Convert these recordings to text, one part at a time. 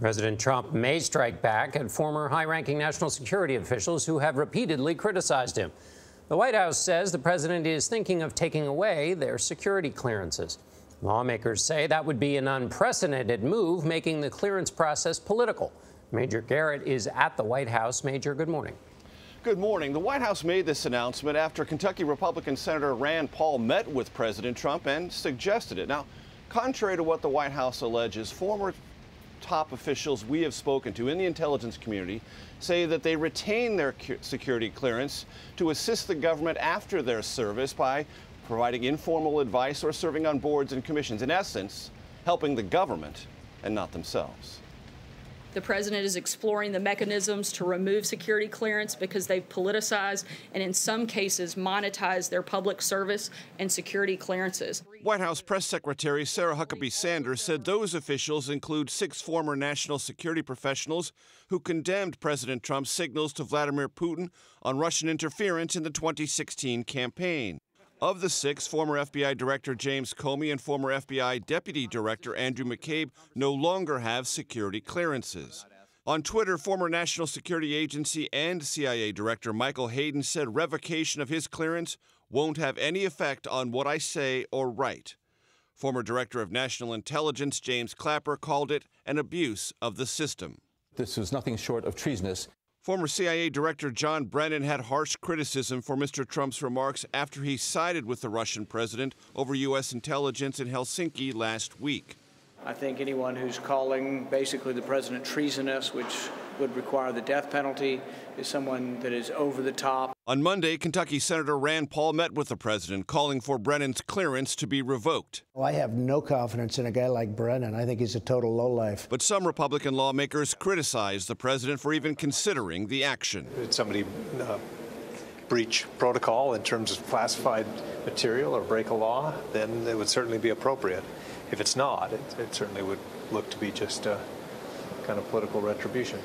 President Trump may strike back at former high-ranking national security officials who have repeatedly criticized him. The White House says the president is thinking of taking away their security clearances. Lawmakers say that would be an unprecedented move, making the clearance process political. Major Garrett is at the White House. Major, good morning. Good morning. The White House made this announcement after Kentucky Republican Senator Rand Paul met with President Trump and suggested it. Now, contrary to what the White House alleges, former top officials we have spoken to in the intelligence community say that they retain their security clearance to assist the government after their service by providing informal advice or serving on boards and commissions. In essence, helping the government and not themselves. The president is exploring the mechanisms to remove security clearance because they've politicized and in some cases monetized their public service and security clearances. White House Press Secretary Sarah Huckabee Sanders said those officials include 6 former national security professionals who condemned President Trump's signals to Vladimir Putin on Russian interference in the 2016 campaign. Of the 6, former FBI Director James Comey and former FBI Deputy Director Andrew McCabe no longer have security clearances. On Twitter, former National Security Agency and CIA Director Michael Hayden said revocation of his clearance won't have any effect on what I say or write. Former Director of National Intelligence James Clapper called it an abuse of the system. This was nothing short of treasonous. Former CIA Director John Brennan had harsh criticism for Mr. Trump's remarks after he sided with the Russian president over U.S. intelligence in Helsinki last week. I think anyone who's calling basically the president treasonous, which would require the death penalty, is someone that is over the top. On Monday, Kentucky Senator Rand Paul met with the president, calling for Brennan's clearance to be revoked. Well, I have no confidence in a guy like Brennan. I think he's a total lowlife. But some Republican lawmakers criticized the president for even considering the action. Did somebody breach protocol in terms of classified material or break a law, then it would certainly be appropriate. If it's not, it certainly would look to be just a kind of political retribution.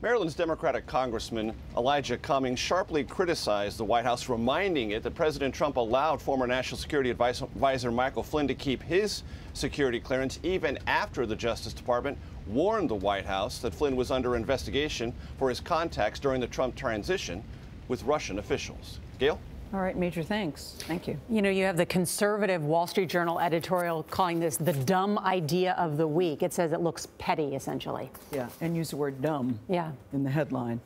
Maryland's Democratic Congressman Elijah Cummings sharply criticized the White House, reminding it that President Trump allowed former National Security Advisor Michael Flynn to keep his security clearance even after the Justice Department warned the White House that Flynn was under investigation for his contacts during the Trump transition with Russian officials. Gayle? All right, Major, thanks. Thank you. You know, you have the conservative Wall Street Journal editorial calling this the dumb idea of the week. It says it looks petty, essentially. Yeah, and use the word dumb in the headline.